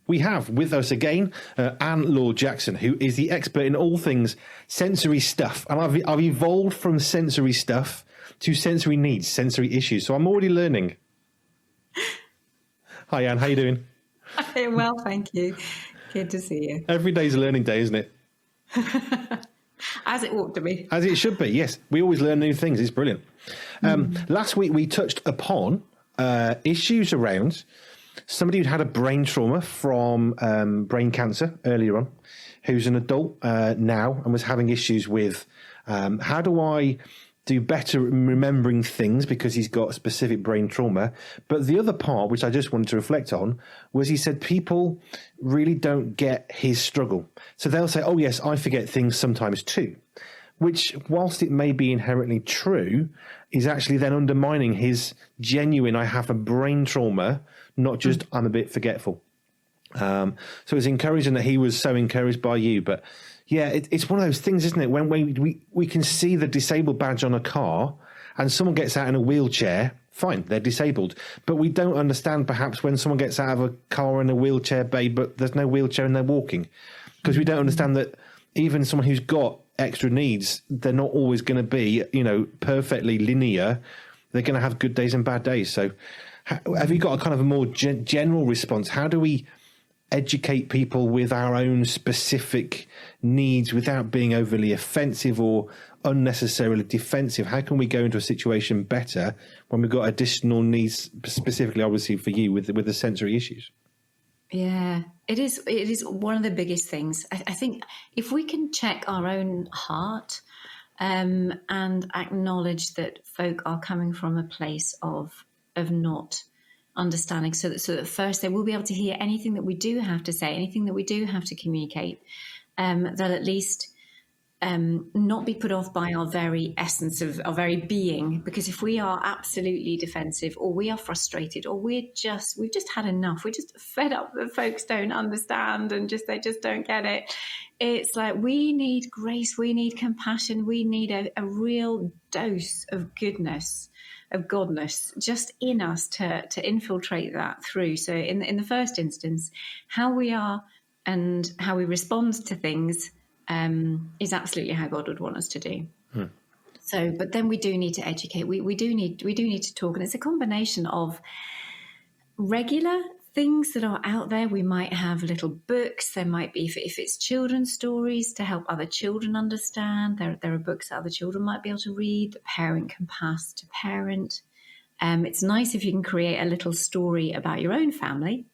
We have with us again Laure Jackson, who is the expert in all things sensory stuff. And I've evolved from sensory stuff to sensory needs, sensory issues. So I'm already learning. Hi, Anne. How you doing? I'm well, thank you. Good to see you. Every day's a learning day, isn't it? As it ought to be. As it should be, yes. We always learn new things. It's brilliant. Last week, we touched upon issues around somebody who'd had a brain trauma from brain cancer earlier on, who's an adult now and was having issues with how do I do better remembering things because he's got specific brain trauma. But the other part, which I just wanted to reflect on, was he said people really don't get his struggle. So they'll say, oh, yes, I forget things sometimes too, which, whilst it may be inherently true, is actually then undermining his genuine, I have a brain trauma, not just I'm a bit forgetful. So it's encouraging that he was so encouraged by you. But yeah, it's one of those things, isn't it? When we can see the disabled badge on a car and someone gets out in a wheelchair, fine, they're disabled. But we don't understand perhaps when someone gets out of a car in a wheelchair bay, but there's no wheelchair and they're walking. Because we don't understand that even someone who's got extra needs, they're not always going to be, perfectly linear. They're going to have good days and bad days. So have you got a kind of a more general response? How do we educate people with our own specific needs without being overly offensive or unnecessarily defensive? How can we go into a situation better when we've got additional needs, specifically, obviously, for you with the sensory issues? Yeah, it is one of the biggest things. I think if we can check our own heart and acknowledge that folk are coming from a place of not understanding, so that first they will be able to hear anything that we do have to say, anything that we do have to communicate, that at least not be put off by our very essence of our very being. Because if we are absolutely defensive, or we are frustrated, or we've just had enough, we're just fed up that folks don't understand and they just don't get it. It's like we need grace, we need compassion, we need a real dose of goodness, of godness just in us to infiltrate that through. So in the first instance, how we are and how we respond to things is absolutely how God would want us to do. So, but then we do need to educate. We do need to talk, and it's a combination of regular things that are out there. We might have little books. There might be, if it's children's stories, to help other children understand. There are books that other children might be able to read that parent can pass to parent. It's nice if you can create a little story about your own family,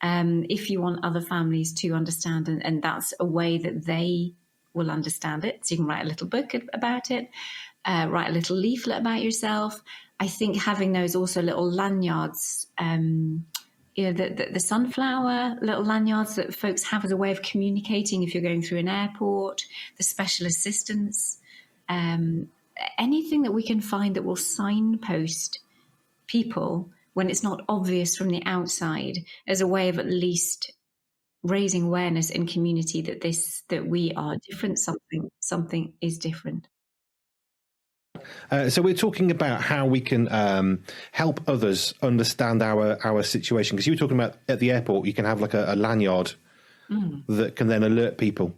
if you want other families to understand, and that's a way that they will understand it. So you can write a little book about it, write a little leaflet about yourself. I think having those also little lanyards, the sunflower little lanyards that folks have as a way of communicating if you're going through an airport, the special assistance, anything that we can find that will signpost people when it's not obvious from the outside, as a way of at least raising awareness in community that we are different, something is different. So we're talking about how we can help others understand our situation, because you were talking about at the airport you can have like a lanyard that can then alert people.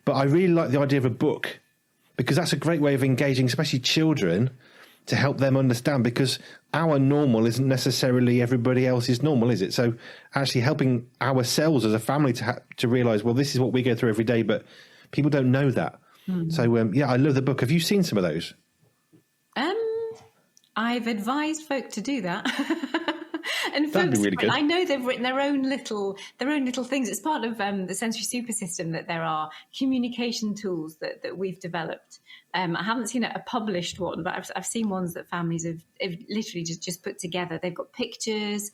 But I really like the idea of a book, because that's a great way of engaging, especially children, to help them understand, because our normal isn't necessarily everybody else's normal, is it? So actually helping ourselves as a family to realise, well, this is what we go through every day, but people don't know that. So, I love the book. Have you seen some of those? I've advised folk to do that. And that'd folks, be really good. I know they've written their own little things. It's part of the sensory super system that there are communication tools that we've developed. I haven't seen a published one, but I've seen ones that families have literally just put together. They've got pictures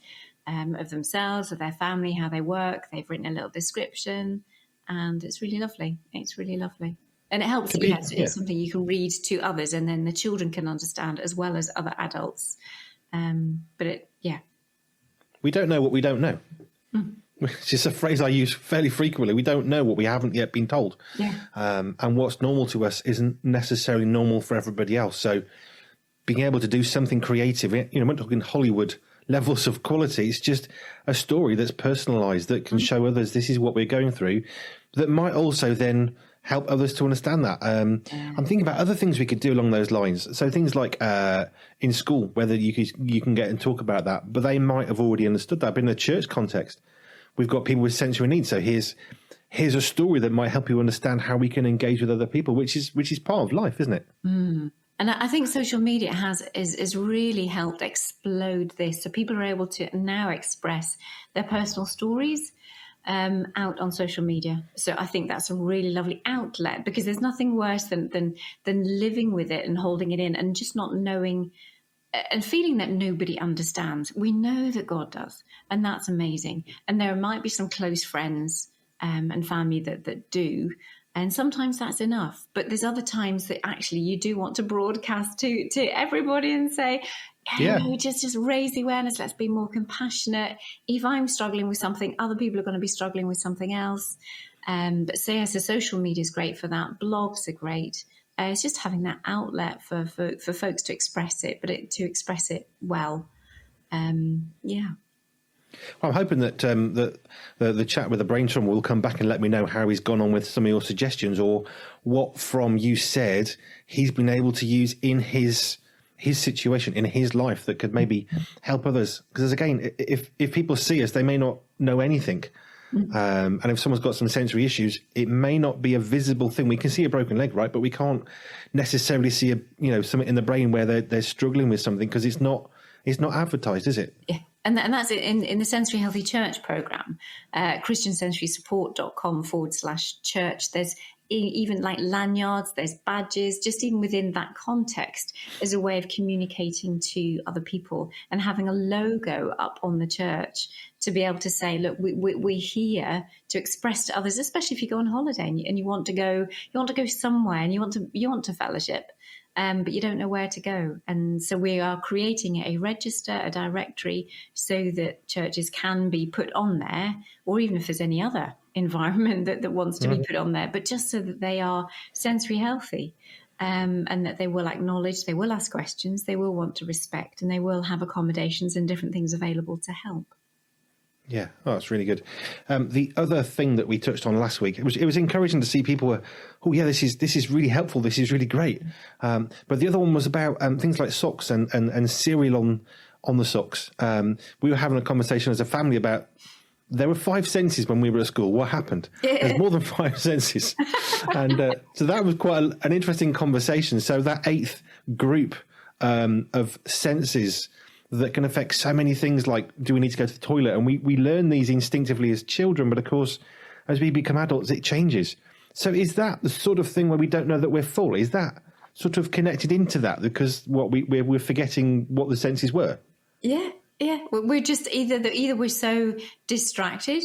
of themselves, of their family, how they work. They've written a little description, and it's really lovely. It's really lovely. And it helps. It's something you can read to others, and then the children can understand as well as other adults. We don't know what we don't know. It's just a phrase I use fairly frequently. We don't know what we haven't yet been told. Yeah. And what's normal to us isn't necessarily normal for everybody else. So being able to do something creative, we're not talking Hollywood levels of quality. It's just a story that's personalized, that can show others this is what we're going through, that might also then help others to understand that. I'm thinking about other things we could do along those lines. So things like in school, whether you can get and talk about that, but they might have already understood that. But in a church context, we've got people with sensory needs. So here's a story that might help you understand how we can engage with other people, which is part of life, isn't it? And I think social media has really helped explode this. So people are able to now express their personal stories out on social media. So I think that's a really lovely outlet, because there's nothing worse than living with it and holding it in and just not knowing and feeling that nobody understands. We know that God does, and that's amazing. And there might be some close friends and family that do. And sometimes that's enough. But there's other times that actually you do want to broadcast to everybody and say, hey, just raise the awareness. Let's be more compassionate. If I'm struggling with something, other people are going to be struggling with something else. But so social media is great for that. Blogs are great. It's just having that outlet for folks to express it, but to express it well. Well, I'm hoping that the chat with the brainstorm will come back and let me know how he's gone on with some of your suggestions, or what from you said he's been able to use in his situation, in his life, that could maybe help others. Because again, if people see us, they may not know anything. And if someone's got some sensory issues, it may not be a visible thing. We can see a broken leg, right? But we can't necessarily see something in the brain where they're struggling with something, because it's not advertised, is it? Yeah. And that's it in the Sensory Healthy Church program, christiansensorysupport.com/church. There's even like lanyards, there's badges, just even within that context, as a way of communicating to other people, and having a logo up on the church to be able to say, look, we're here to express to others, especially if you go on holiday and you want to go somewhere and you want to fellowship. But you don't know where to go. And so we are creating a register, a directory, so that churches can be put on there, or even if there's any other environment that wants to be put on there, but just so that they are sensory healthy, and that they will acknowledge, they will ask questions, they will want to respect, and they will have accommodations and different things available to help. Yeah, that's really good. The other thing that we touched on last week, it was encouraging to see people were, this is really helpful, this is really great. But the other one was about things like socks and cereal on the socks. We were having a conversation as a family about, there were 5 senses when we were at school. What happened? There's more than 5 senses. And so that was quite an interesting conversation. So that 8th group of senses that can affect so many things, like, do we need to go to the toilet? And we learn these instinctively as children, but of course, as we become adults, it changes. So is that the sort of thing where we don't know that we're full? Is that sort of connected into that? Because we're forgetting what the senses were? Yeah. We're just either we're so distracted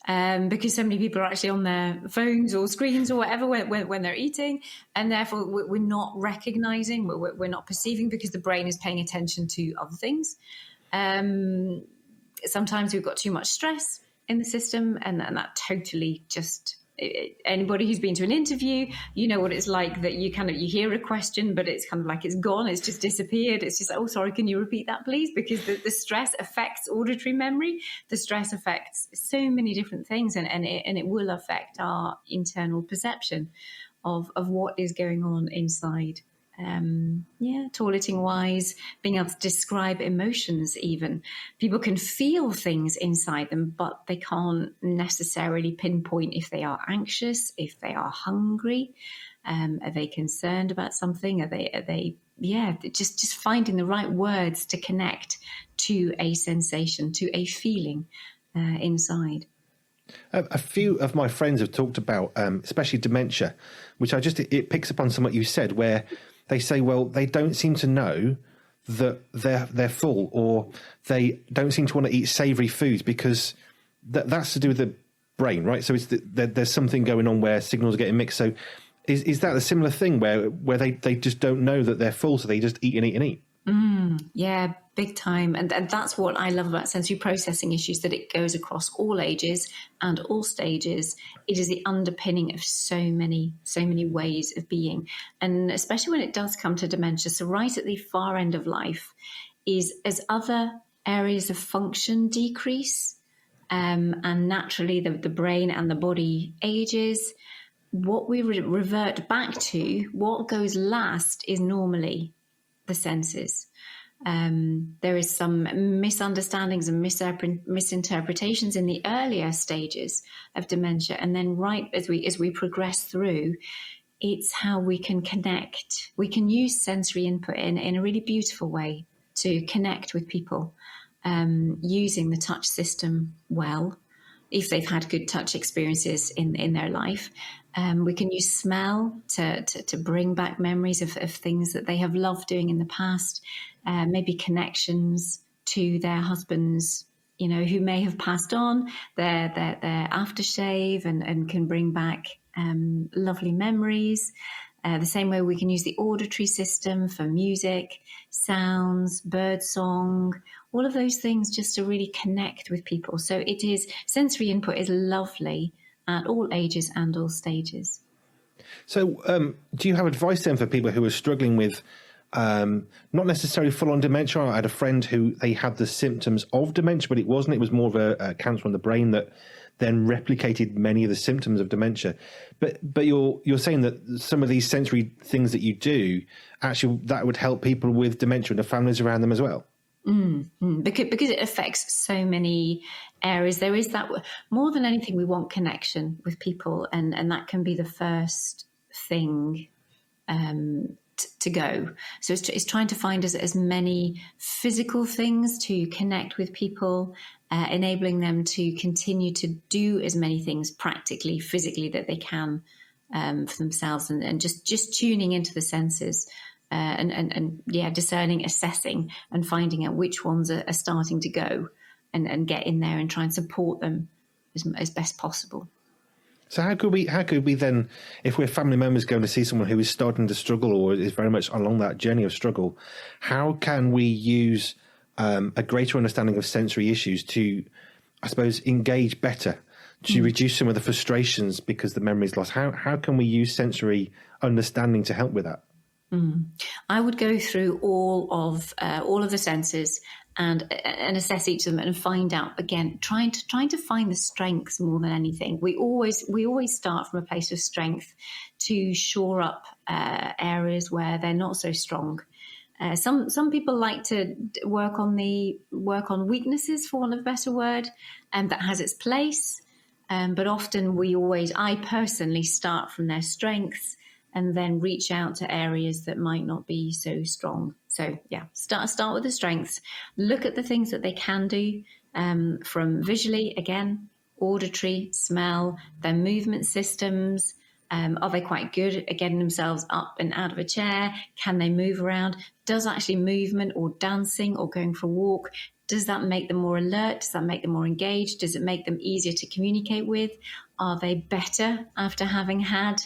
because so many people are actually on their phones or screens or whatever when they're eating, and therefore we're not recognizing, we're not perceiving, because the brain is paying attention to other things. Sometimes we've got too much stress in the system, and that totally just... Anybody who's been to an interview, you know what it's like, that you hear a question, but it's kind of like it's gone, it's just disappeared. It's just, oh, sorry, can you repeat that, please? Because the stress affects auditory memory. The stress affects so many different things, and it will affect our internal perception of what is going on inside. Toileting wise, being able to describe emotions even. People can feel things inside them, but they can't necessarily pinpoint if they are anxious, if they are hungry, are they concerned about something, are they just finding the right words to connect to a sensation, to a feeling inside. A few of my friends have talked about, especially dementia, which it picks up on something you said, where they say, well, they don't seem to know that they're full, or they don't seem to want to eat savoury foods, because that's to do with the brain, right? So there's something going on where signals are getting mixed. So is that a similar thing where they just don't know that they're full, so they just eat and eat and eat? Yeah, big time. And that's what I love about sensory processing issues, that it goes across all ages and all stages. It is the underpinning of so many ways of being. And especially when it does come to dementia, so right at the far end of life, is as other areas of function decrease, and naturally the brain and the body ages. What we revert back to, what goes last, is normally the senses. There is some misunderstandings and misinterpretations in the earlier stages of dementia, and then right as we progress through, it's how we can connect. We can use sensory input in a really beautiful way to connect with people, using the touch system well, if they've had good touch experiences in their life. We can use smell to bring back memories of things that they have loved doing in the past, maybe connections to their husbands, who may have passed on, their aftershave, and can bring back lovely memories. The same way we can use the auditory system for music, sounds, bird song, all of those things, just to really connect with people. So sensory input is lovely at all ages and all stages. So do you have advice then for people who are struggling with not necessarily full-on dementia? I had a friend who they had the symptoms of dementia, but it wasn't. It was more of a cancer on the brain that then replicated many of the symptoms of dementia. But you're saying that some of these sensory things that you do, actually, that would help people with dementia and the families around them as well. Because it affects so many areas. There is that, more than anything, we want connection with people, and that can be the first thing to go. So it's trying to find as many physical things to connect with people, enabling them to continue to do as many things practically, physically, that they can for themselves, and just tuning into the senses. And discerning, assessing, and finding out which ones are starting to go, and get in there and try and support them as best possible. So how could we then, if we're family members going to see someone who is starting to struggle or is very much along that journey of struggle, how can we use a greater understanding of sensory issues to, I suppose, engage better, to reduce some of the frustrations because the memory is lost? How can we use sensory understanding to help with that? I would go through all of the senses and assess each of them and find out, again, trying to find the strengths more than anything. We always start from a place of strength to shore up areas where they're not so strong. Some people like to work on weaknesses, for want of a better word, and that has its place. But often I personally start from their strengths and then reach out to areas that might not be so strong. So start with the strengths. Look at the things that they can do, from visually, again, auditory, smell, their movement systems. Are they quite good at getting themselves up and out of a chair? Can they move around? Does actually movement or dancing or going for a walk, does that make them more alert? Does that make them more engaged? Does it make them easier to communicate with? Are they better after having had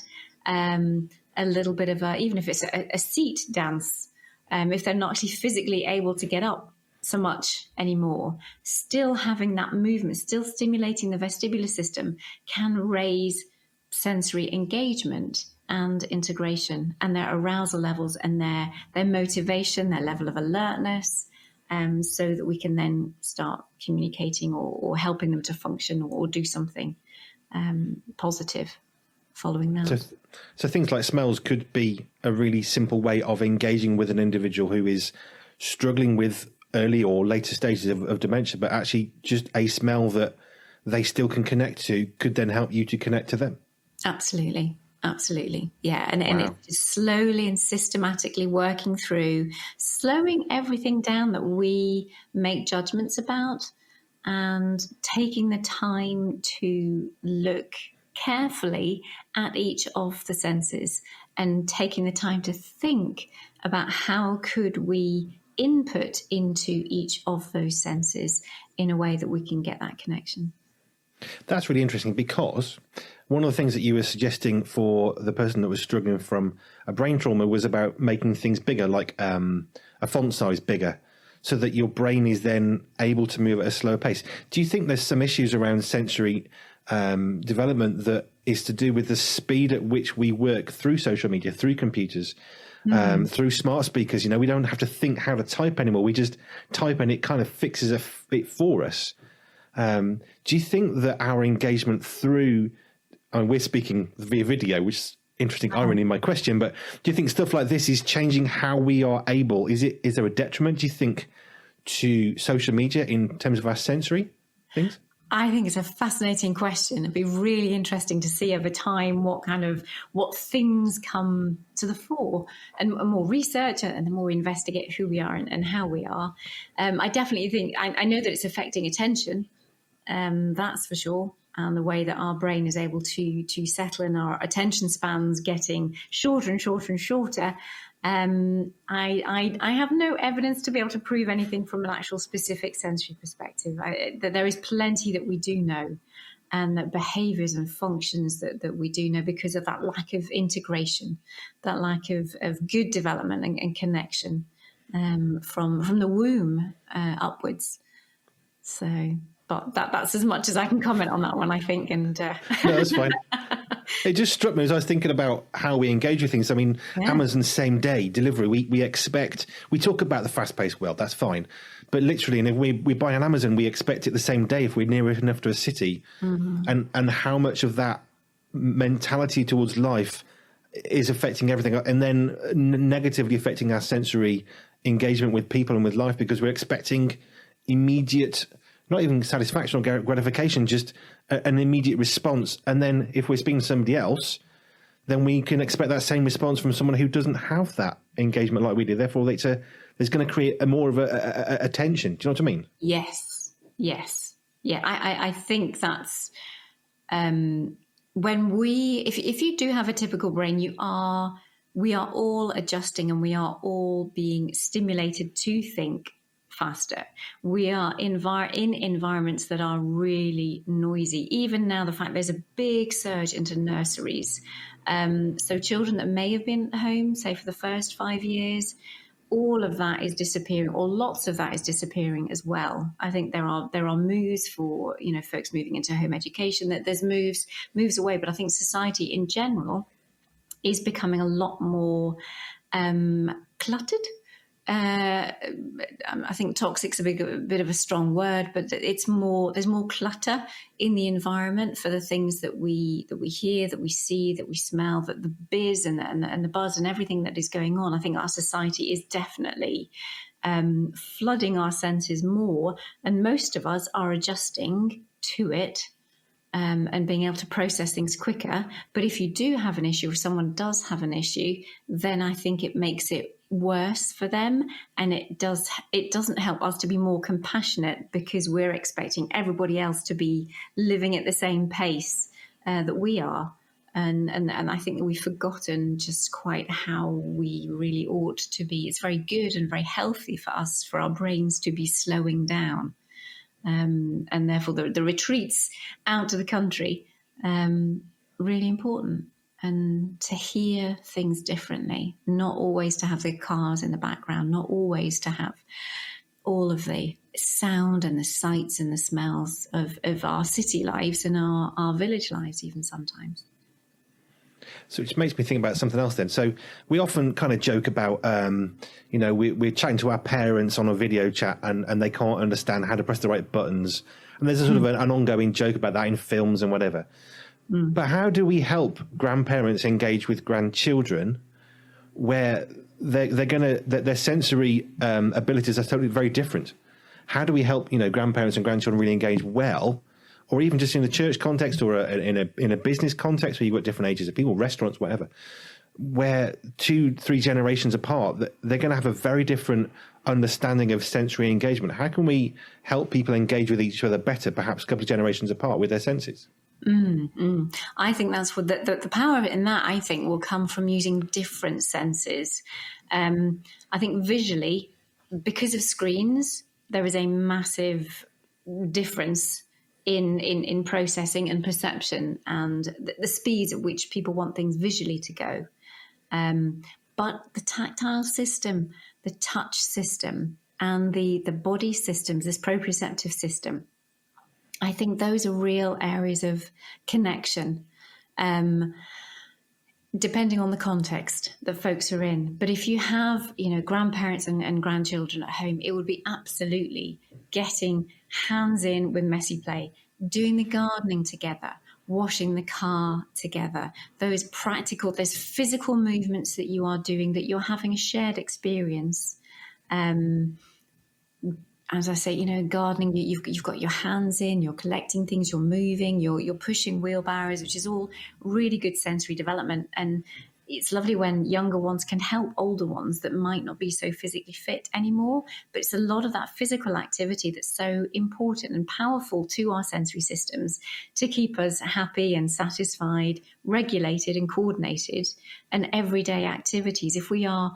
a little bit of even if it's a seat dance, if they're not actually physically able to get up so much anymore, still having that movement, still stimulating the vestibular system, can raise sensory engagement and integration, and their arousal levels and their motivation, their level of alertness, so that we can then start communicating or helping them to function or do something positive following that. So things like smells could be a really simple way of engaging with an individual who is struggling with early or later stages of dementia, but actually just a smell that they still can connect to could then help you to connect to them. Absolutely. Yeah. And it's just slowly and systematically working through, slowing everything down that we make judgments about, and taking the time to look carefully at each of the senses, and taking the time to think about how could we input into each of those senses in a way that we can get that connection. That's really interesting, because one of the things that you were suggesting for the person that was struggling from a brain trauma was about making things bigger, like a font size bigger, so that your brain is then able to move at a slower pace. Do you think there's some issues around sensory development that is to do with the speed at which we work through social media, through computers, through smart speakers. We don't have to think how to type anymore. We just type and it kind of fixes it for us. Do you think that our engagement through, we're speaking via video, which is interesting irony in my question, but do you think stuff like this is changing how we are able? Is there a detriment, do you think, to social media in terms of our sensory things? I think it's a fascinating question. It'd be really interesting to see over time what things come to the fore, and more research, and the more we investigate who we are and how we are. I definitely think, I know that it's affecting attention, that's for sure. And the way that our brain is able to settle, in our attention spans getting shorter and shorter and shorter. I have no evidence to be able to prove anything from an actual specific sensory perspective. That there is plenty that we do know, and that behaviours and functions that we do know, because of that lack of integration, that lack of good development and connection from the womb upwards. So, but that's as much as I can comment on that one, I think. And no, that's fine. It just struck me as I was thinking about how we engage with things. I mean, Amazon same day delivery, we talk about the fast paced world, that's fine. But literally, and if we buy on Amazon, we expect it the same day if we're near enough to a city. And how much of that mentality towards life is affecting everything, and then negatively affecting our sensory engagement with people and with life, because we're expecting immediate, not even satisfaction or gratification, just an immediate response. And then if we're speaking to somebody else, then we can expect that same response from someone who doesn't have that engagement like we do. Therefore, there's going to create more of a tension. Do you know what I mean? Yes. Yeah, I think that's when if you do have a typical brain, we are all adjusting, and we are all being stimulated to think faster. We are in environments that are really noisy. Even now, the fact there's a big surge into nurseries. So children that may have been at home, say for the first 5 years, all of that is disappearing, or lots of that is disappearing as well. I think there are moves for, folks moving into home education, that there's moves away, but I think society in general is becoming a lot more cluttered. I think toxic's a bit of a strong word, but there's more clutter in the environment for the things that we hear, that we see, that we smell, that the biz and the buzz and everything that is going on. I think our society is definitely flooding our senses more, and most of us are adjusting to it. And being able to process things quicker. But if you do have an issue, or someone does have an issue, then I think it makes it worse for them, and it doesn't help us to be more compassionate, because we're expecting everybody else to be living at the same pace that we are. And I think that we've forgotten just quite how we really ought to be. It's very good and very healthy for us, for our brains to be slowing down. And therefore the retreats out to the country, really important, and to hear things differently, not always to have the cars in the background, not always to have all of the sound and the sights and the smells of our city lives and our village lives even sometimes. So which makes me think about something else then. So we often kind of joke about, we're chatting to our parents on a video chat, and they can't understand how to press the right buttons. And there's a sort of an ongoing joke about that in films and whatever. But how do we help grandparents engage with grandchildren where their sensory abilities are totally very different? How do we help, grandparents and grandchildren really engage well? Or even just in the church context, or in a business context where you've got different ages of people, restaurants, whatever, where 2-3 generations apart, they're going to have a very different understanding of sensory engagement. How can we help people engage with each other better, perhaps a couple of generations apart, with their senses? I think that's what the power in that, I think, will come from using different senses. I think visually, because of screens, there is a massive difference in processing and perception, and the speeds at which people want things visually to go. But the tactile system, the touch system, and the body systems, this proprioceptive system, I think those are real areas of connection. depending on the context that folks are in. But if you have, grandparents and grandchildren at home, it would be absolutely getting hands in with messy play, doing the gardening together, washing the car together, those physical movements that you are doing, that you're having a shared experience. As I say, gardening, you've got your hands in, you're collecting things, you're moving, you're pushing wheelbarrows, which is all really good sensory development. And it's lovely when younger ones can help older ones that might not be so physically fit anymore. But it's a lot of that physical activity that's so important and powerful to our sensory systems to keep us happy and satisfied, regulated and coordinated. And everyday activities, if we are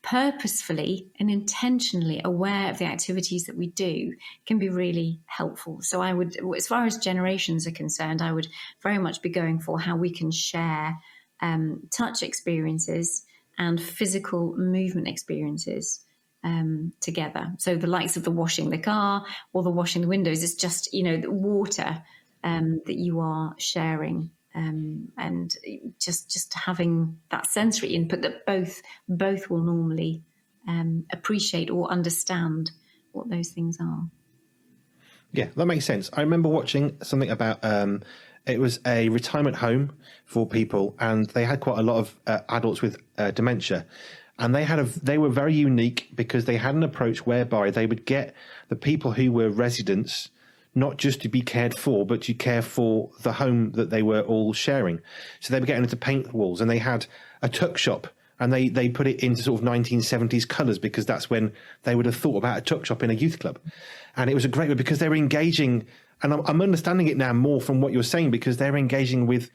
purposefully and intentionally aware of the activities that we do, can be really helpful. So I would, as far as generations are concerned, I would very much be going for how we can share touch experiences and physical movement experiences together. So the likes of the washing the car or the washing the windows is just, the water that you are sharing. And just having that sensory input that both will normally appreciate or understand what those things are. Yeah, that makes sense. I remember watching something about it was a retirement home for people, and they had quite a lot of adults with dementia, and they were very unique because they had an approach whereby they would get the people who were residents not just to be cared for, but to care for the home that they were all sharing. So they were getting into paint walls, and they had a tuck shop, and they put it into sort of 1970s colours because that's when they would have thought about a tuck shop in a youth club. And it was a great way because they were engaging, and I'm understanding it now more from what you're saying, because they're engaging with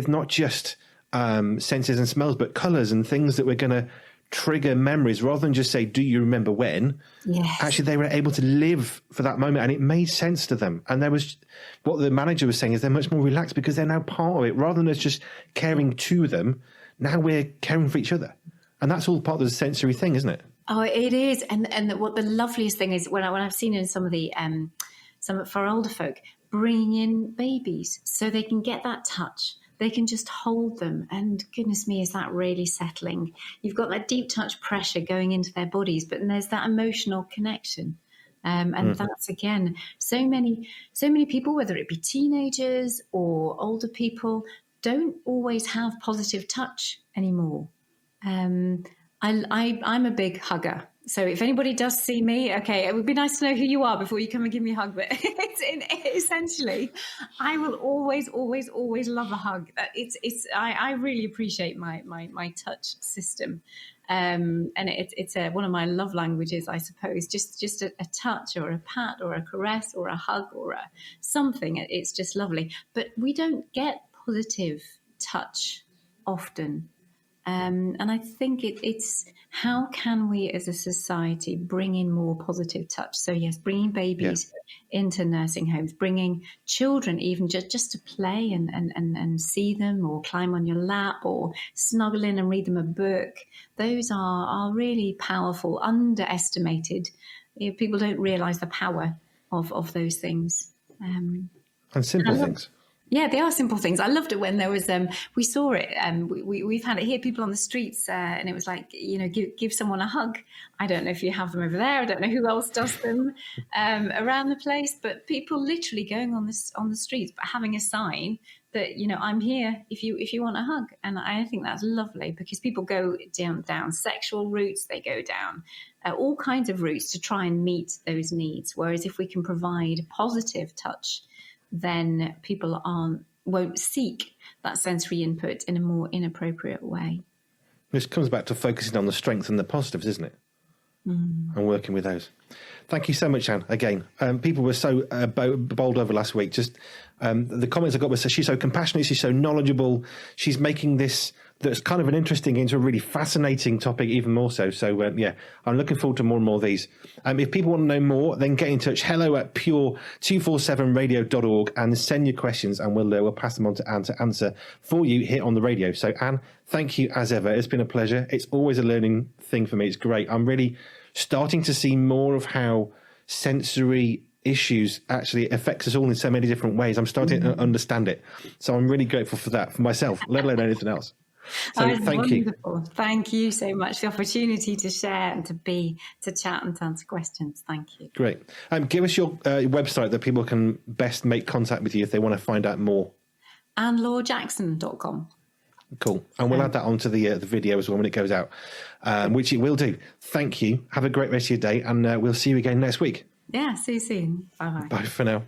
not just senses and smells, but colours and things that were going to trigger memories rather than just say, do you remember when? Yes. Actually, they were able to live for that moment, and it made sense to them. And there was, what the manager was saying is, they're much more relaxed because they're now part of it rather than us just caring to them. Now we're caring for each other, and that's all part of the sensory thing, isn't it? Oh, it is. And what the loveliest thing is when I've seen in some of the some for older folk, bringing in babies so they can get that touch. They can just hold them, and goodness me, is that really settling? You've got that deep touch pressure going into their bodies, but then there's that emotional connection. And that's, again, so many people, whether it be teenagers or older people, don't always have positive touch anymore. I'm a big hugger. So if anybody does see me, okay, it would be nice to know who you are before you come and give me a hug. But essentially, I will always love a hug. I really appreciate my touch system, and it's one of my love languages, I suppose. Just a touch or a pat or a caress or a hug or something. It's just lovely. But we don't get positive touch often. And I think it's how can we as a society bring in more positive touch? So yes, bringing babies into nursing homes, bringing children even just to play and see them, or climb on your lap, or snuggle in and read them a book. Those are really powerful, underestimated. People don't realise the power of those things. And simple things. Yeah, they are simple things. I loved it when there was, we saw it, we've had it here, people on the streets, and it was like, give someone a hug. I don't know if you have them over there. I don't know who else does them around the place, but people literally going on the streets, but having a sign that, I'm here if you want a hug. And I think that's lovely, because people go down sexual routes, they go down all kinds of routes to try and meet those needs. Whereas if we can provide positive touch, then people won't seek that sensory input in a more inappropriate way. This comes back to focusing on the strengths and the positives, isn't it? And working with those. Thank you so much, Anne. Again, people were so bowled over last week. Just the comments I got was, she's so compassionate, she's so knowledgeable, she's making this that's kind of an interesting into a really fascinating topic even more so. So, I'm looking forward to more and more of these. If people want to know more, then get in touch. hello@pure247radio.org and send your questions, and we'll pass them on to Anne to answer for you here on the radio. So, Anne, thank you as ever. It's been a pleasure. It's always a learning thing for me. It's great. I'm really starting to see more of how sensory issues actually affects us all in so many different ways. I'm starting to understand it. So I'm really grateful for that, for myself, let alone anything else. So That was thank you. wonderful. Thank you so much for the opportunity to share and to chat and to answer questions. Thank you. Great. Give us your website that people can best make contact with you if they want to find out more. And LaureJackson.com. Cool. And we'll add that onto the video as well when it goes out, which it will do. Thank you. Have a great rest of your day, and we'll see you again next week. Yeah, see you soon. Bye-bye. Bye for now.